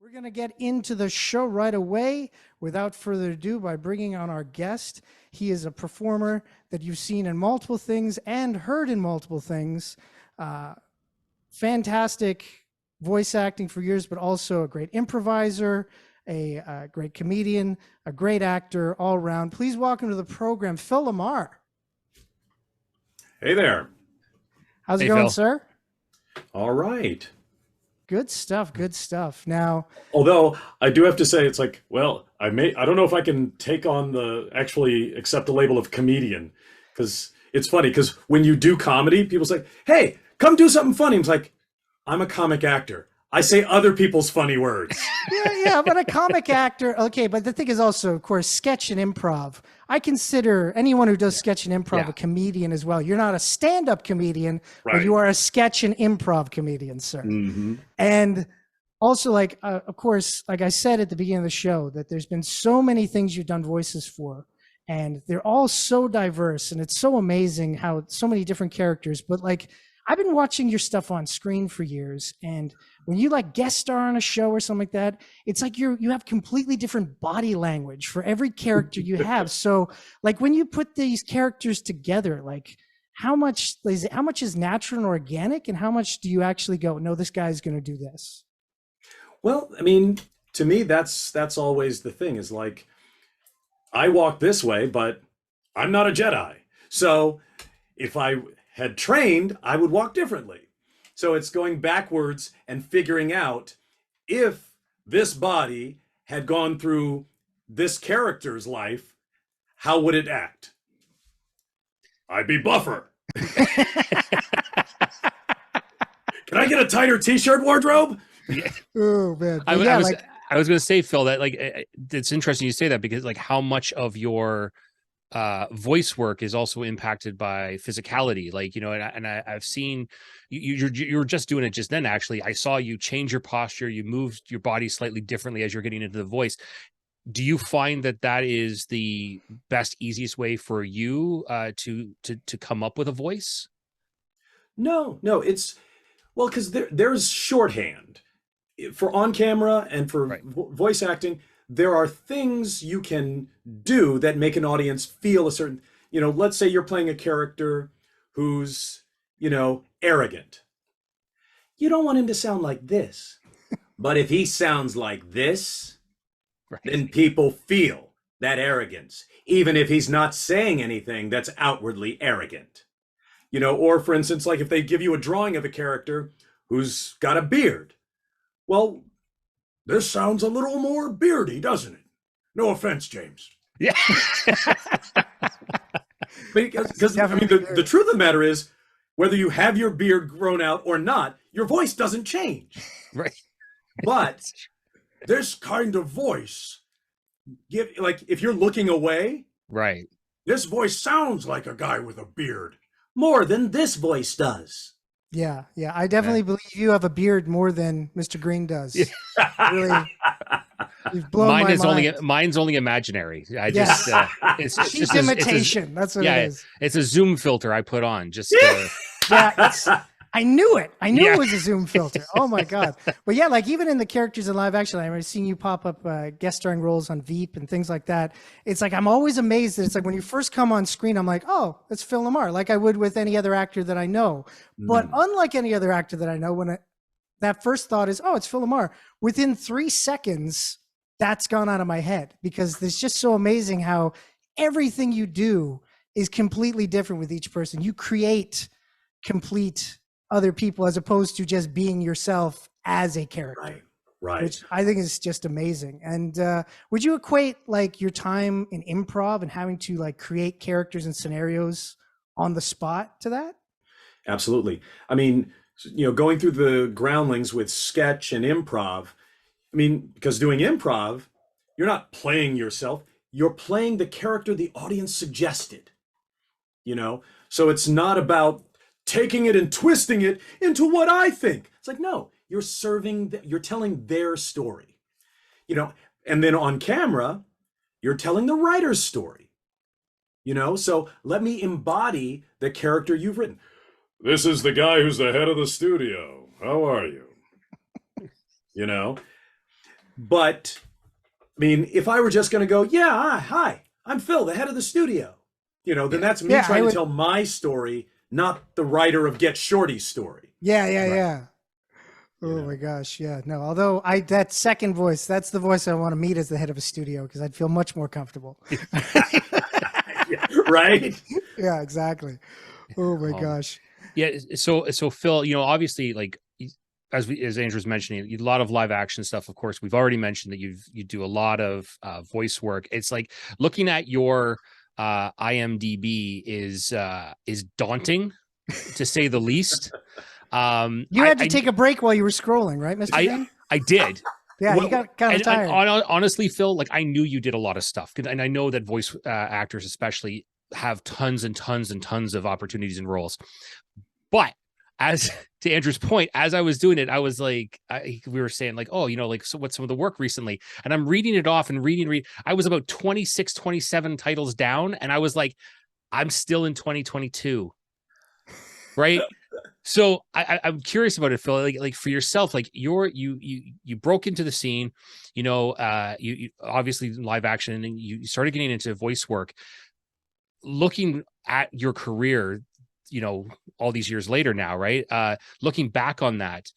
We're going to get into the show right away without further ado by bringing on our guest. He is a performer that you've seen in multiple things and heard in multiple things. Fantastic voice acting for years, but also a great improviser, a great comedian, a great actor all around. Please welcome to the program, Phil LaMarr. Hey there. How's it going, Phil. sir? All right. Good stuff. Good stuff. Now, Although I do have to say, it's like, well, I don't know if I can take on actually accept the label of comedian, because it's funny, because when you do comedy, people say, hey, come do something funny. It's like, I'm a comic actor. I say other people's funny words. yeah, but a comic actor, okay, but the thing is also, of course, sketch and improv. I consider anyone who does sketch and improv a comedian as well. You're not a stand-up comedian, but you are a sketch and improv comedian, sir. Mm-hmm. And also, like, of course, like I said at the beginning of the show, that there's been so many things you've done voices for, and they're all so diverse, and it's so amazing how so many different characters, but like, I've been watching your stuff on screen for years, and when you like guest star on a show or something like that, it's like you have completely different body language for every character you have. So like when you put these characters together, like how much is natural and organic, and how much do you actually go, no, this guy's going to do this? Well, I mean, to me, that's always the thing, is like, I walk this way, but I'm not a Jedi. So if I had trained, I would walk differently. So it's going backwards and figuring out, if this body had gone through this character's life, how would it act? I'd be buffer. Can I get a tighter t-shirt wardrobe? Oh man. I was going to say, Phil, that like it's interesting you say that, because like how much of your voice work is also impacted by physicality, like, you know, and I've seen you were just doing it just then. Actually, I saw you change your posture, you moved your body slightly differently as you're getting into the voice. Do you find that is the best, easiest way for you to come up with a voice? No, it's, well, because there's shorthand for on camera and for voice acting. There are things you can do that make an audience feel a certain, you know, let's say you're playing a character who's, you know, arrogant. You don't want him to sound like this. But if he sounds like this, then people feel that arrogance, even if he's not saying anything that's outwardly arrogant. You know, or for instance, like if they give you a drawing of a character who's got a beard, well, this sounds a little more beardy, doesn't it? No offense, James. Yeah. Because I mean, the truth of the matter is, whether you have your beard grown out or not, your voice doesn't change. Right. But this kind of voice, like if you're looking away, right, this voice sounds like a guy with a beard more than this voice does. Yeah, I definitely believe you have a beard more than Mr. Green does. Really, you've blown my mind. Mine's only imaginary. I just it's just imitation. That's what it is. It's a Zoom filter I put on. Just I knew it. I knew it was a Zoom filter. Oh my god! But yeah, like even in the characters in live action, I've seen you pop up guest starring roles on Veep and things like that. It's like I'm always amazed that it's like when you first come on screen, I'm like, oh, it's Phil LaMarr, like I would with any other actor that I know. But unlike any other actor that I know, when that first thought is, oh, it's Phil LaMarr, within 3 seconds, that's gone out of my head, because it's just so amazing how everything you do is completely different with each person. You create complete other people as opposed to just being yourself as a character. Right. Which I think is just amazing. And would you equate like your time in improv and having to like create characters and scenarios on the spot to that? Absolutely. I mean, you know, going through the groundlings with sketch and improv, I mean, because doing improv, you're not playing yourself, you're playing the character the audience suggested, you know? So it's not about taking it and twisting it into what I think. It's like, no, you're telling their story, you know, and then on camera, you're telling the writer's story, you know? So let me embody the character you've written. This is the guy who's the head of the studio. How are you? You know? But I mean, if I were just going to go, yeah, hi, I'm Phil, the head of the studio, then that's me trying to tell my story, not the writer of Get Shorty's story. Yeah. Oh my gosh, yeah. No, although that second voice, that's the voice I want to meet as the head of a studio, because I'd feel much more comfortable. Yeah, right? Yeah, exactly. Oh my gosh. Yeah. So Phil, obviously, like as Andrew's mentioning, a lot of live action stuff. Of course, we've already mentioned that you do a lot of voice work. It's like looking at your IMDb is daunting, to say the least. You had to take a break while you were scrolling, right, Mr. Green? I did. Yeah, you got kind of tired. Honestly, Phil, like I knew you did a lot of stuff, and I know that voice actors especially have tons and tons and tons of opportunities and roles. But as to Andrew's point, as I was doing it, I was like, we were saying like, oh, like, so what's some of the work recently? And I'm reading it off and reading. I was about 26, 27 titles down. And I was like, I'm still in 2022. Right. So I'm curious about it, Phil. Like for yourself, like you broke into the scene, you obviously live action, and you started getting into voice work. Looking at your career, all these years later now, right? Looking back on that,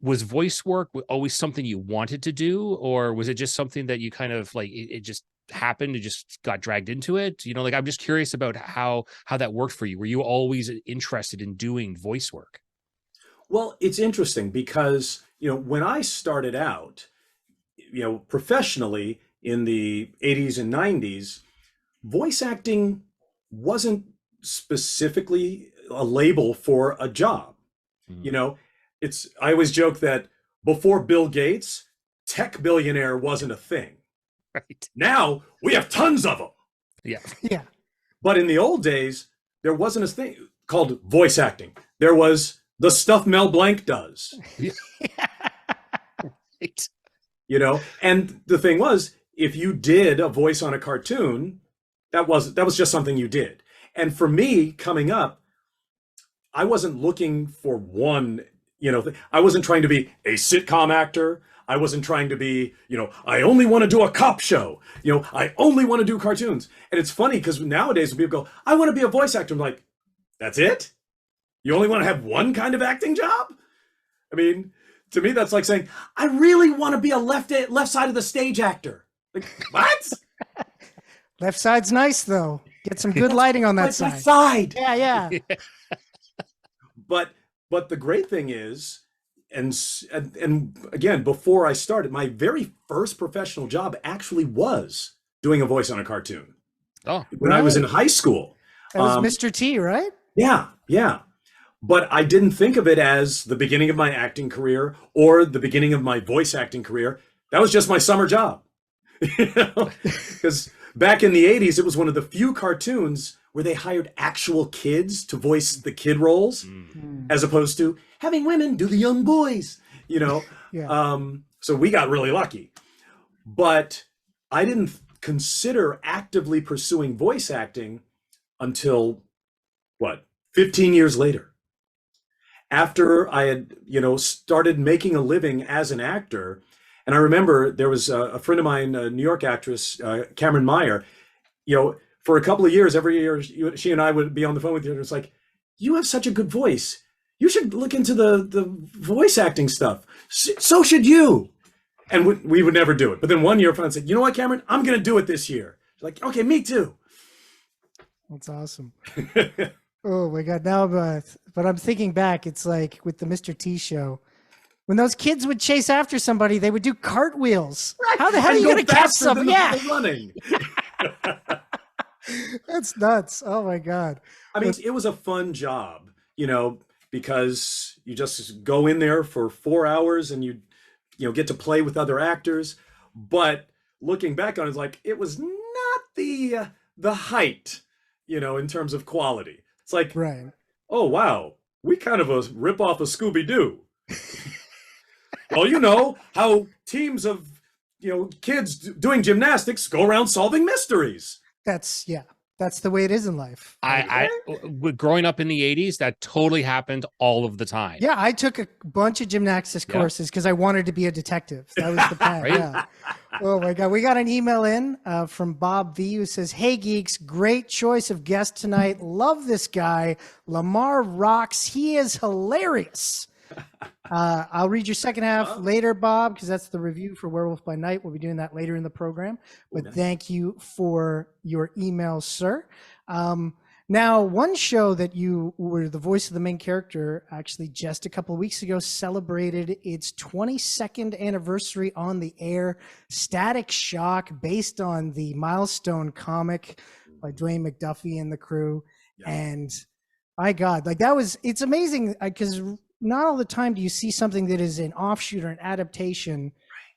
was voice work always something you wanted to do, or was it just something that you kind of like, it just happened, you just got dragged into it? Like, I'm just curious about how that worked for you. Were you always interested in doing voice work? Well, it's interesting because, when I started out, professionally in the 80s and 90s, voice acting wasn't specifically a label for a job. I always joke that before Bill Gates, tech billionaire wasn't a thing. Right. Now we have tons of them. Yeah. But in the old days, there wasn't a thing called voice acting. There was the stuff Mel Blanc does. Right. And the thing was, if you did a voice on a cartoon, that was just something you did. And for me, coming up, I wasn't looking for one, I wasn't trying to be a sitcom actor. I wasn't trying to be, I only want to do a cop show. I only want to do cartoons. And it's funny because nowadays when people go, I want to be a voice actor, I'm like, that's it? You only want to have one kind of acting job? I mean, to me, that's like saying, I really want to be a left side of the stage actor. Like, what? Left side's nice, though. Get some good lighting on that side. Yeah. But the great thing is, and again, before I started, my very first professional job actually was doing a voice on a cartoon. Oh, when I was in high school. That was Mr. T, right? Yeah. But I didn't think of it as the beginning of my acting career or the beginning of my voice acting career. That was just my summer job. Because back in the 80s, it was one of the few cartoons where they hired actual kids to voice the kid roles, as opposed to having women do the young boys, Yeah. So we got really lucky. But I didn't consider actively pursuing voice acting until, 15 years later. After I had, started making a living as an actor. And I remember there was a friend of mine, a New York actress, Cameron Meyer, for a couple of years, every year, she and I would be on the phone with you. And it's like, you have such a good voice. You should look into the voice acting stuff. So should you. And we would never do it. But then one year, I said, you know what, Cameron? I'm going to do it this year. She's like, okay, me too. That's awesome. Oh my God. Now, but I'm thinking back, it's like with the Mr. T show, when those kids would chase after somebody, they would do cartwheels. Right. How the hell are you going to catch something? Yeah. Running. That's nuts. Oh my God. I mean, it was a fun job, because you just go in there for 4 hours and you get to play with other actors. But looking back on it, it's like, it was not the height, in terms of quality. It's like, right. Oh, wow. We kind of a rip off of Scooby-Doo. Well, how teams of, kids doing gymnastics go around solving mysteries. That's, yeah. That's the way it is in life. Growing up in the 80s, that totally happened all of the time. Yeah, I took a bunch of gymnastics courses because I wanted to be a detective. That was the plan. Right? Yeah. Oh my God. We got an email in from Bob V who says, "Hey geeks, great choice of guest tonight. Love this guy. LaMarr rocks. He is hilarious." I'll read your second half later, Bob, because that's the review for Werewolf by Night. We'll be doing that later in the program. But thank you for your email, sir. Now, one show that you were the voice of the main character actually just a couple of weeks ago celebrated its 22nd anniversary on the air. Static Shock, based on the Milestone comic by Dwayne McDuffie and the crew. Yeah. And my God, like it's amazing because not all the time do you see something that is an offshoot or an adaptation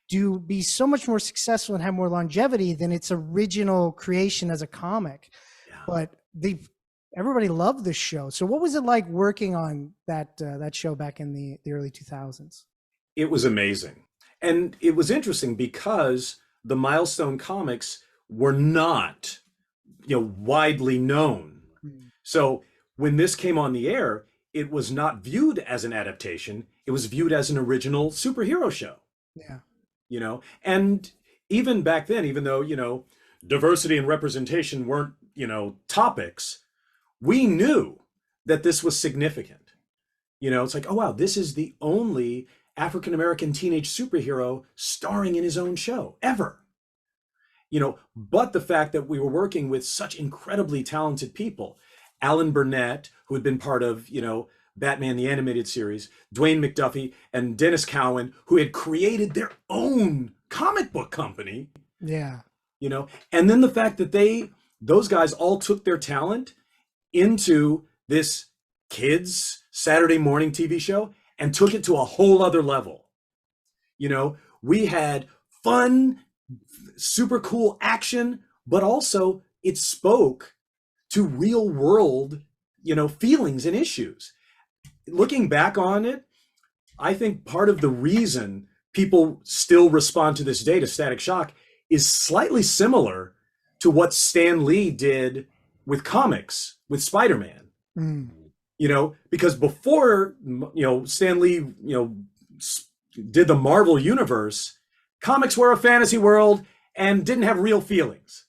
do be so much more successful and have more longevity than its original creation as a comic. Yeah. But everybody loved this show. So what was it like working on that show back in the early 2000s? It was amazing. And it was interesting because the Milestone comics were not, widely known. So when this came on the air, it was not viewed as an adaptation. It was viewed as an original superhero show. Yeah. And even back then, even though, diversity and representation weren't, topics, we knew that this was significant. It's like, oh, wow, this is the only African-American teenage superhero starring in his own show ever. But the fact that we were working with such incredibly talented people, Alan Burnett, who had been part of, Batman the Animated Series, Dwayne McDuffie, and Dennis Cowan, who had created their own comic book company. Yeah. And then the fact that those guys all took their talent into this kids' Saturday morning TV show and took it to a whole other level. We had fun, super cool action, but also it spoke to real world, feelings and issues. Looking back on it, I think part of the reason people still respond to this day to Static Shock is slightly similar to what Stan Lee did with comics, with Spider-Man. Because before, Stan Lee, did the Marvel universe, comics were a fantasy world and didn't have real feelings.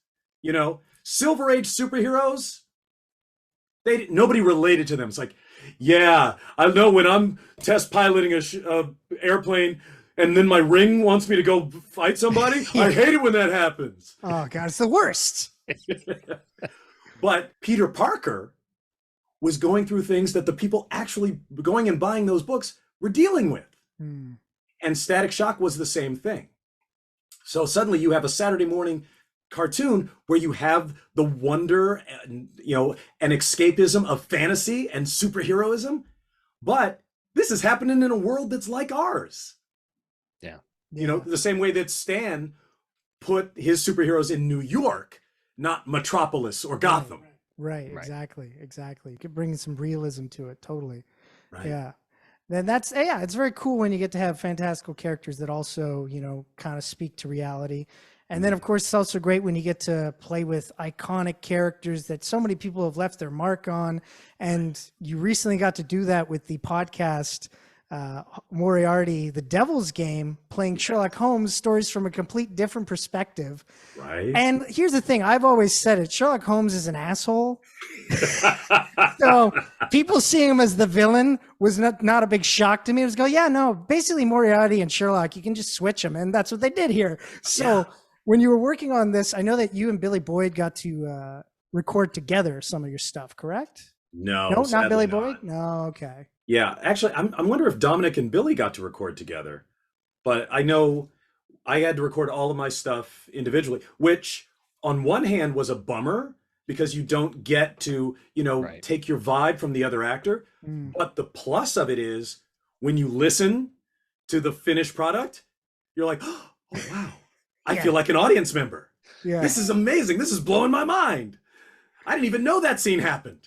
Silver Age superheroes, nobody related to them. It's like, yeah, I know when I'm test piloting a airplane and then my ring wants me to go fight somebody, I hate it when that happens. Oh God, it's the worst. But Peter Parker was going through things that the people actually going and buying those books were dealing with. And Static Shock was the same thing. So suddenly you have a Saturday morning cartoon where you have the wonder and, and escapism of fantasy and superheroism, but this is happening in a world that's like ours. Yeah. The same way that Stan put his superheroes in New York, not Metropolis or Gotham. Right. Exactly. You could bring some realism to it. Totally. Right. Yeah. Then it's very cool when you get to have fantastical characters that also, kind of speak to reality. And then, of course, it's also great when you get to play with iconic characters that so many people have left their mark on. And you recently got to do that with the podcast, Moriarty, The Devil's Game, playing Sherlock Holmes stories from a complete different perspective. Right. And here's the thing. I've always said it. Sherlock Holmes is an asshole. So people seeing him as the villain was not a big shock to me. It was basically Moriarty and Sherlock, you can just switch them. And that's what they did here. So when you were working on this, I know that you and Billy Boyd got to record together some of your stuff, correct? No, not Billy Boyd? No, okay. Yeah, actually, I wonder if Dominic and Billy got to record together. But I know I had to record all of my stuff individually, which on one hand was a bummer because you don't get to, take your vibe from the other actor. But the plus of it is when you listen to the finished product, you're like, oh, wow. I feel like an audience member. Yeah. This is amazing. This is blowing my mind. I didn't even know that scene happened.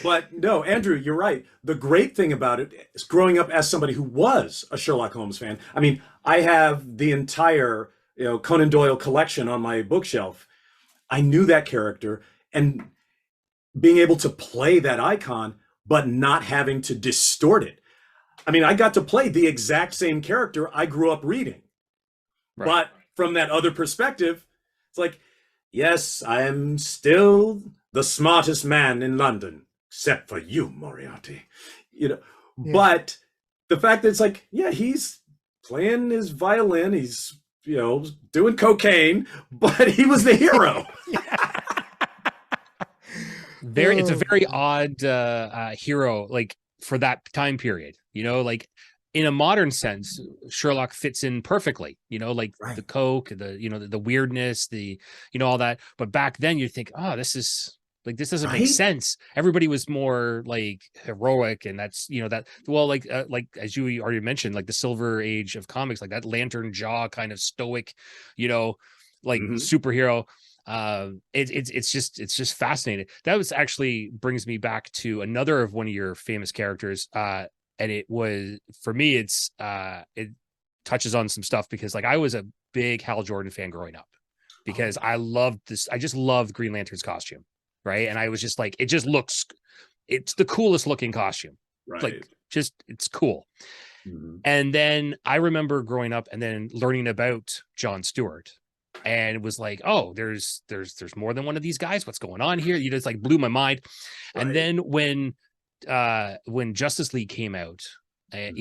But no, Andrew, you're right. The great thing about it is growing up as somebody who was a Sherlock Holmes fan. I mean, I have the entire Conan Doyle collection on my bookshelf. I knew that character, and being able to play that icon, but not having to distort it. I mean, I got to play the exact same character I grew up reading, Right. but from that other perspective, it's like, yes, I am still the smartest man in London, except for you, Moriarty. Yeah. But the fact that it's like, yeah, he's playing his violin, he's doing cocaine, but he was the hero. It's a very odd hero, like for that time period, like in a modern sense, Sherlock fits in perfectly, like Right. the coke, the weirdness, all that. But back then you think, oh, this doesn't Right? make sense. Everybody was more like heroic, and that's like as you already mentioned, like the Silver Age of comics, like that lantern jaw kind of stoic, superhero. It's just fascinating. That was actually brings me back to another of one of your famous characters, and it was, for me, it touches on some stuff, because like I was a big Hal Jordan fan growing up, because I just loved Green Lantern's costume, right? And I was just like, it's the coolest looking costume, Right. like it's cool. Mm-hmm. And then I remember growing up and then learning about Jon Stewart, and it was like, oh, there's more than one of these guys. What's going on here? It's like blew my mind. Right. And then when Justice League came out, and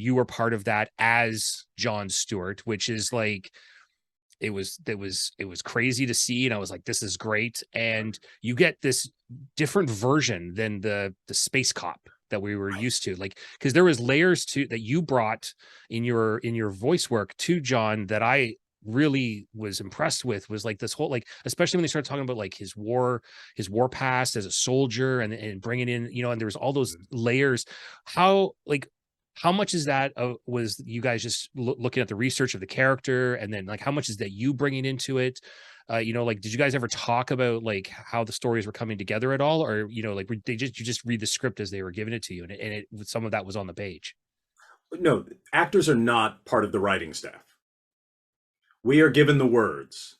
you were part of that as Jon Stewart, which is like, it was crazy to see, and I was like, this is great. And you get this different version than the space cop that we were used to, like, because there was layers that you brought in your voice work to John that I really was impressed with, was like this whole, like, especially when they started talking about like his war past as a soldier, and bringing in, and there was all those layers. How much is that was you guys just looking at the research of the character, and then like how much is that you bringing into it? Like, did you guys ever talk about like how the stories were coming together at all, or like you just read the script as they were giving it to you, and some of that was on the page? No, actors are not part of the writing staff. We are given the words,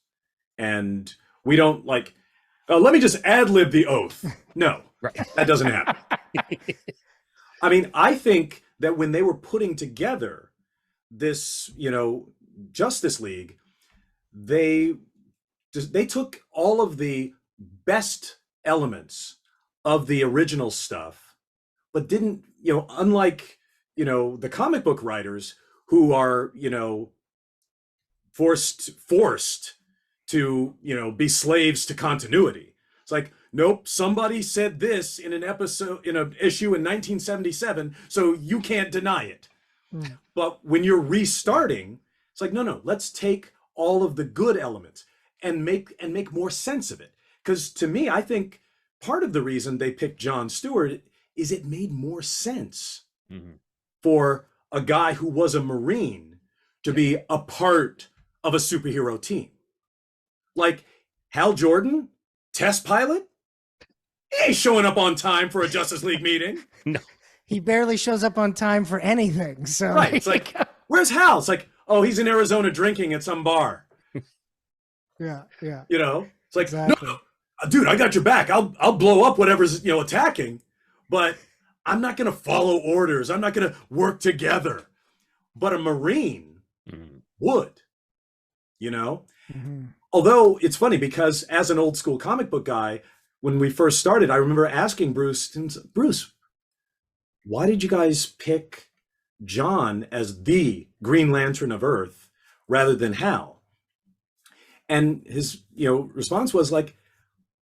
and we don't like, let me just ad-lib the oath. No, Right. That doesn't happen. I mean, I think that when they were putting together this, Justice League, they took all of the best elements of the original stuff, but didn't, unlike, the comic book writers who are, forced to, be slaves to continuity. It's like, nope, somebody said this in an episode, in an issue in 1977, so you can't deny it. But when you're restarting, it's like, no, let's take all of the good elements and make more sense of it. Because to me, I think part of the reason they picked Jon Stewart is it made more sense for a guy who was a Marine to be a part of a superhero team. Like Hal Jordan, test pilot, he ain't showing up on time for a Justice League meeting. No. He barely shows up on time for anything. So right. It's like, where's Hal? It's like, oh, he's in Arizona drinking at some bar. Yeah. It's like, exactly. No, dude, I got your back. I'll blow up whatever's attacking, but I'm not gonna follow orders. I'm not gonna work together. But a Marine would, Although it's funny, because as an old school comic book guy, when we first started, I remember asking Bruce, why did you guys pick John as the Green Lantern of Earth rather than Hal? And his, response was like,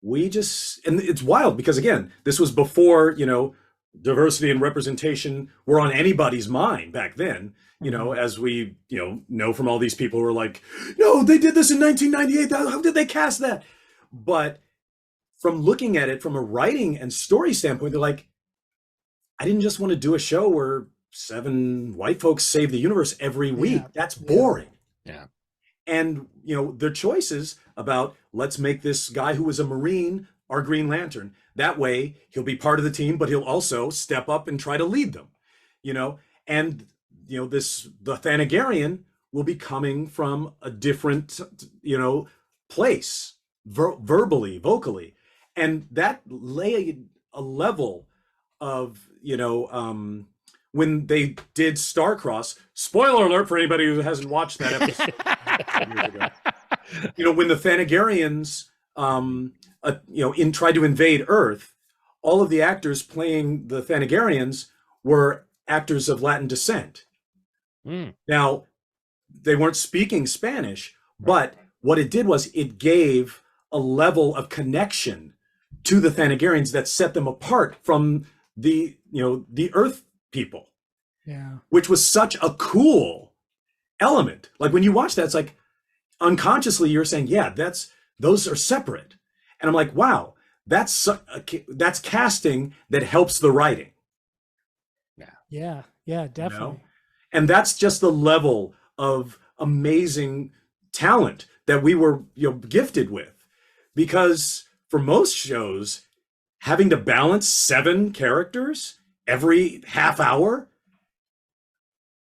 and it's wild because, again, this was before, diversity and representation were on anybody's mind back then, as we, know from all these people who are like, no, they did this in 1998. How did they cast that? But from looking at it from a writing and story standpoint, they're like, I didn't just want to do a show where 7 white folks save the universe every week. That's boring. Yeah. And, their choices about, let's make this guy who was a Marine our Green Lantern. That way he'll be part of the team, but he'll also step up and try to lead them, and, the Thanagarian will be coming from a different, place, verbally, vocally. And that laid a level of, when they did Starcross, spoiler alert for anybody who hasn't watched that episode years ago. When the Thanagarians, tried to invade Earth, all of the actors playing the Thanagarians were actors of Latin descent. Now, they weren't speaking Spanish, but what it did was it gave a level of connection to the Thanagarians that set them apart from the Earth people. Yeah. Which was such a cool element. Like when you watch that, it's like unconsciously you're saying, yeah, those are separate. And I'm like, wow, that's casting that helps the writing. Yeah, definitely. And that's just the level of amazing talent that we were gifted with. Because for most shows, having to balance 7 characters every half hour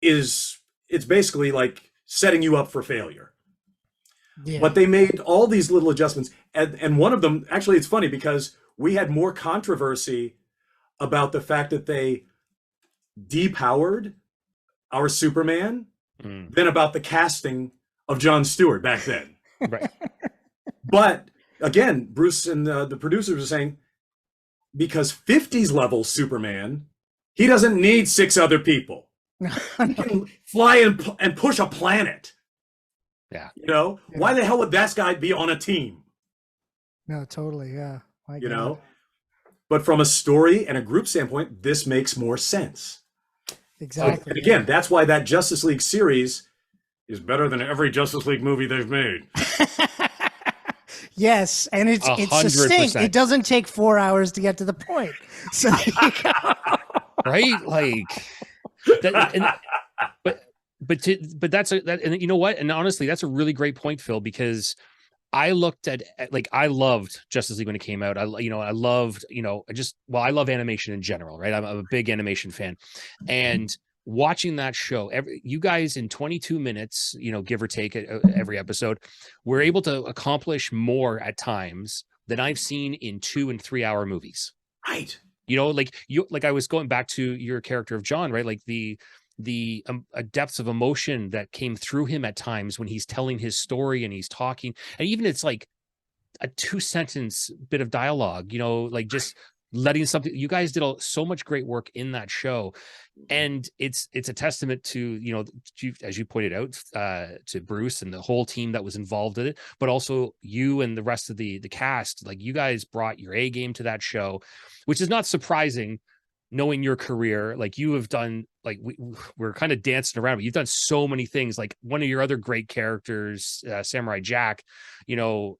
it's basically like setting you up for failure. Yeah. But they made all these little adjustments. And one of them, actually, it's funny because we had more controversy about the fact that they depowered our Superman than about the casting of Jon Stewart back then. Right. But again, Bruce and the producers are saying, because 50s level Superman, he doesn't need 6 other people. He can fly and push a planet. Yeah. Why the hell would that guy be on a team? No, totally. Yeah. But from a story and a group standpoint, this makes more sense. Exactly. And again, that's why that Justice League series is better than every Justice League movie they've made. Yes, and it's 100%. succinct. It doesn't take 4 hours to get to the point. So right, like that. But that's and you know what? And honestly, that's a really great point, Phil, because I looked at I loved Justice League when it came out. I loved I love animation in general, right? I'm a big animation fan, and watching that show, you guys in 22 minutes, give or take every episode, we're able to accomplish more at times than I've seen in 2 and 3 hour movies. Right. I was going back to your character of John, right? Like the depths of emotion that came through him at times when he's telling his story and he's talking, and even it's like a 2-sentence bit of dialogue, just letting something. You guys did so much great work in that show, and it's a testament to as you pointed out, to Bruce and the whole team that was involved in it, but also you and the rest of the cast. Like, you guys brought your A game to that show, which is not surprising knowing your career. Like, you have done, like, we're kind of dancing around, but you've done so many things. Like, one of your other great characters, Samurai Jack,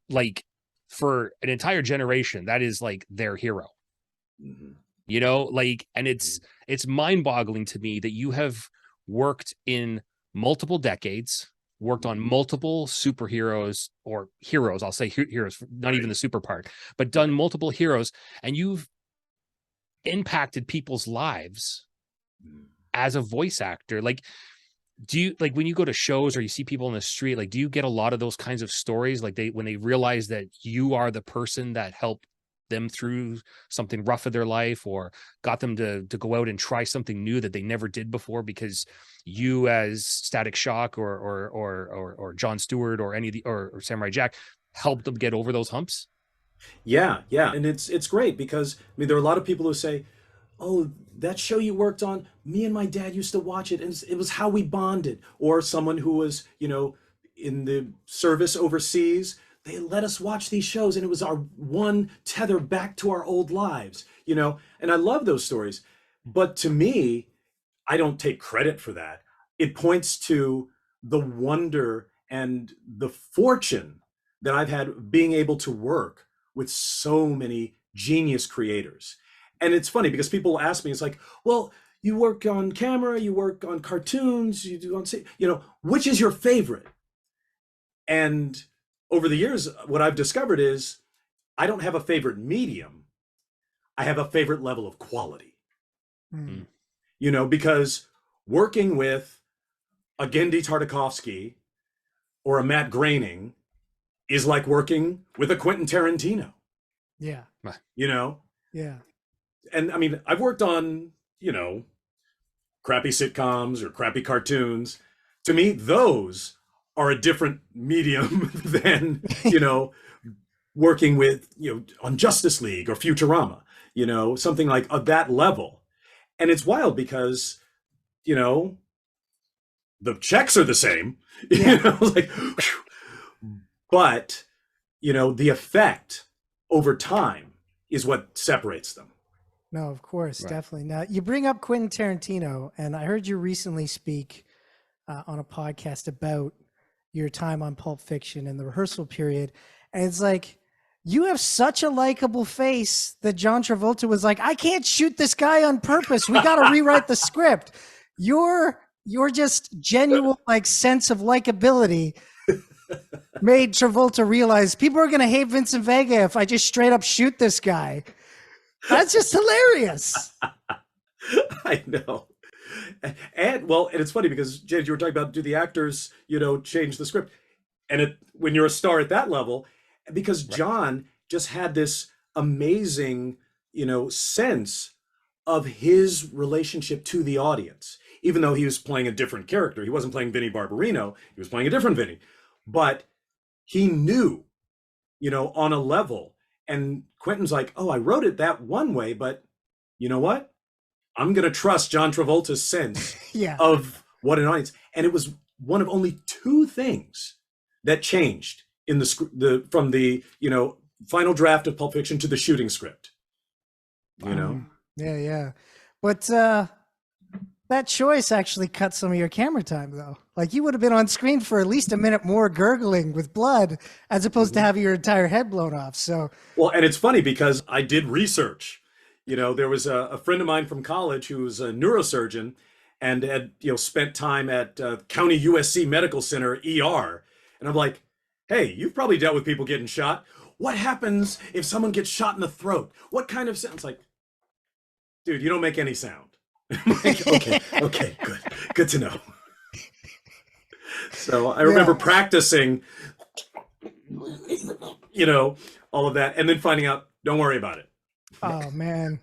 like, for an entire generation, that is like their hero. And it's mind-boggling to me that you have worked in multiple decades, worked on multiple superheroes, or heroes, I'll say heroes, not even the super part, but done multiple heroes, and you've impacted people's lives as a voice actor. Like, do you, like, when you go to shows or you see people in the street, like, do you get a lot of those kinds of stories, like when they realize that you are the person that helped them through something rough of their life, or got them to go out and try something new that they never did before because you, as Static Shock or Jon Stewart or any of the or Samurai Jack, helped them get over those humps? Yeah. And it's great because, there are a lot of people who say, oh, that show you worked on, me and my dad used to watch it, and it was how we bonded. Or someone who was, in the service overseas, they let us watch these shows, and it was our one tether back to our old lives, and I love those stories. But to me, I don't take credit for that. It points to the wonder and the fortune that I've had being able to work with so many genius creators. And it's funny because people ask me, it's like, well, you work on camera, you work on cartoons, you do on, which is your favorite? And over the years, what I've discovered is I don't have a favorite medium. I have a favorite level of quality. Because working with a Gendy Tartakovsky or a Matt Groening is like working with a Quentin Tarantino. Yeah. You know? Yeah. And I mean, I've worked on, you know, crappy sitcoms or crappy cartoons. To me, those are a different medium than, you know, working with, you know, on Justice League or Futurama, you know, something like of that level. And it's wild because, you know, the checks are the same, Yeah. you know, like, whew. But, you know, the effect over time is what separates them. No, of course, Right. definitely. Now, you bring up Quentin Tarantino, and I heard you recently speak on a podcast about your time on Pulp Fiction and the rehearsal period. And it's like, you have such a likable face that John Travolta was like, I can't shoot this guy on purpose. We got to rewrite the script. Your just genuine like sense of likability made Travolta realize people are going to hate Vincent Vega if I just straight up shoot this guy. That's just hilarious. I know. And well, and it's funny because James, you were talking about do the actors, you know, change the script? And when you're a star at that level, because John just had this amazing, you know, sense of his relationship to the audience. Even though he was playing a different character, he wasn't playing Vinnie Barbarino, he was playing a different Vinnie. But he knew, you know, on a level. And Quentin's like, oh, I wrote it that one way, but you know what? I'm going to trust John Travolta's sense of what an audience. And it was one of only two things that changed in from the, you know, final draft of Pulp Fiction to the shooting script. You know? Yeah. But that choice actually cut some of your camera time, though. Like, you would have been on screen for at least a minute more gurgling with blood as opposed to having your entire head blown off. So, well, and it's funny because I did research. You know, there was a friend of mine from college who was a neurosurgeon and had, you know, spent time at County USC Medical Center ER. And I'm like, hey, you've probably dealt with people getting shot. What happens if someone gets shot in the throat? What kind of sound? It's like, dude, you don't make any sound. I'm like, okay, good to know. So I remember practicing, you know, all of that, and then finding out, don't worry about it. Oh man,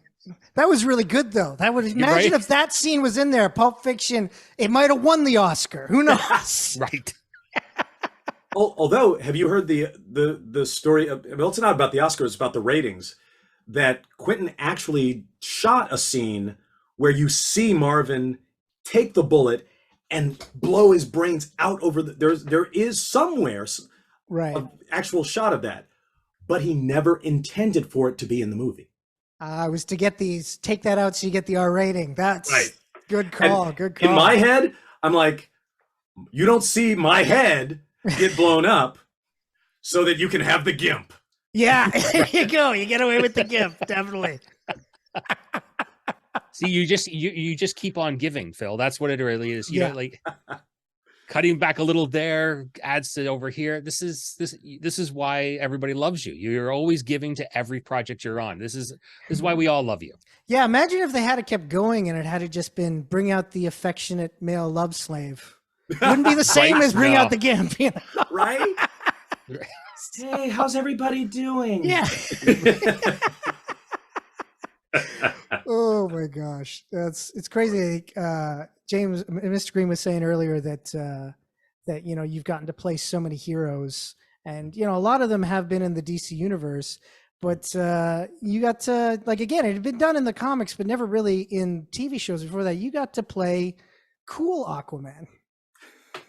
that was really good though. That would imagine if that scene was in there, Pulp Fiction, it might have won the Oscar. Who knows? Right. Although, have you heard the story of, well, it's not about the Oscars, it's about the ratings, that Quentin actually shot a scene where you see Marvin take the bullet and blow his brains out over there is somewhere an actual shot of that, but he never intended for it to be in the movie. Was to take that out so you get the R rating. That's right. Good call. And good call. In my head, I'm like, you don't see my head get blown up so that you can have the GIMP. Yeah, there you go. You get away with the GIMP, definitely. See, you just keep on giving, Phil. That's what it really is. You know, like cutting back a little there adds to over here. This is why everybody loves you. You're always giving to every project you're on. This is why we all love you. Yeah. Imagine if they had kept going and it had just been bring out the affectionate male love slave. Wouldn't be the same as bring out the GIMP, you know? Right? Hey, how's everybody doing? Yeah. Oh my gosh, it's crazy. James, Mr. Green was saying earlier that you know you've gotten to play so many heroes, and you know a lot of them have been in the DC universe, but you got to, like, again, it had been done in the comics, but never really in TV shows before that. You got to play cool Aquaman.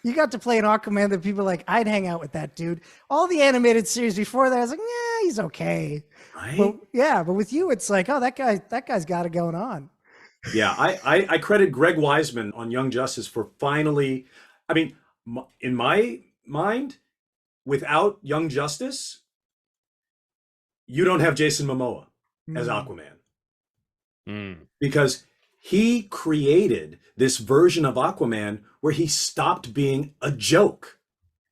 You got to play an Aquaman that people like, I'd hang out with that dude. All the animated series before that, I was like, yeah, he's okay. Right? But with you, it's like, oh, that guy's got it going on. Yeah, I credit Greg Weisman on Young Justice for finally, I mean, in my mind, without Young Justice, you don't have Jason Momoa as Aquaman. Because he created this version of Aquaman where he stopped being a joke.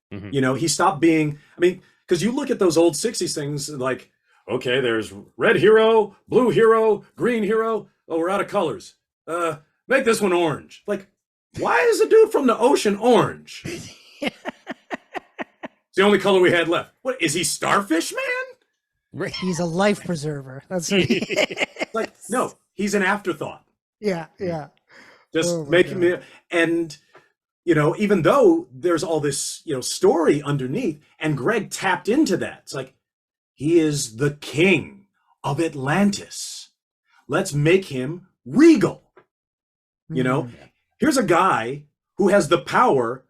You know, he stopped being, I mean, because you look at those old 60s things like, okay, there's red hero, blue hero, green hero. Oh, we're out of colors. Make this one orange. Like, Why is the dude from the ocean orange? It's the only color we had left. What is he, Starfish Man? He's a life preserver. That's what Like, no, he's an afterthought. Yeah, yeah. Just making me, and even though there's all this story underneath, and Greg tapped into that. It's like, he is the king of Atlantis. Let's make him regal. Here's a guy who has the power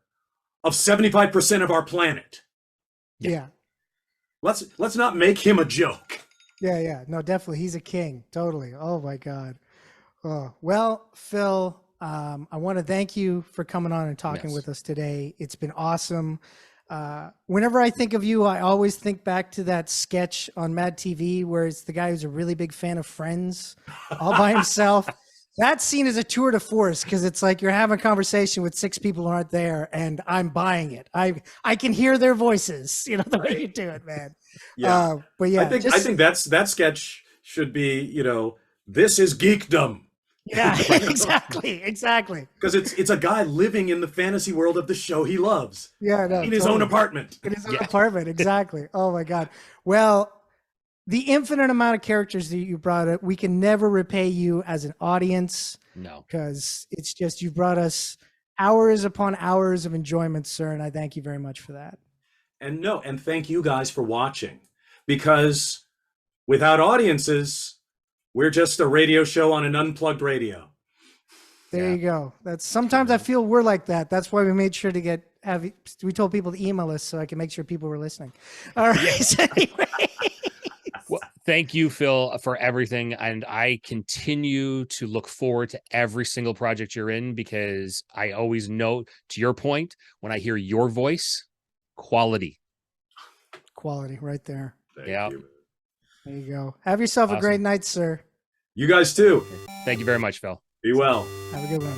of 75% of our planet. Yeah. Let's not make him a joke. Yeah. No, definitely. He's a king. Totally. Oh my God. Oh, well, Phil, I want to thank you for coming on and talking with us today. It's been awesome. Whenever I think of you, I always think back to that sketch on Mad TV where it's the guy who's a really big fan of Friends all by himself. That scene is a tour de force because it's like you're having a conversation with 6 people who aren't there, and I'm buying it. I can hear their voices, the way you do it, man. Yeah. But yeah, I think that sketch should be, this is geekdom. Yeah, exactly. Because it's a guy living in the fantasy world of the show he loves. Yeah, no, in his own apartment. In his own apartment, exactly. Oh my God. Well, the infinite amount of characters that you brought up, we can never repay you as an audience. No. Because it's just, you brought us hours upon hours of enjoyment, sir, and I thank you very much for that. And thank you guys for watching. Because without audiences, we're just a radio show on an unplugged radio. There you go. Sometimes I feel we're like that. That's why we made sure to we told people to email us so I can make sure people were listening. All right. So anyway. Well, thank you, Phil, for everything. And I continue to look forward to every single project you're in, because I always know, to your point, when I hear your voice, quality Right there. Thank you. There you go. Have yourself a great night, sir. You guys too. Thank you very much, Phil. Be well. Have a good one.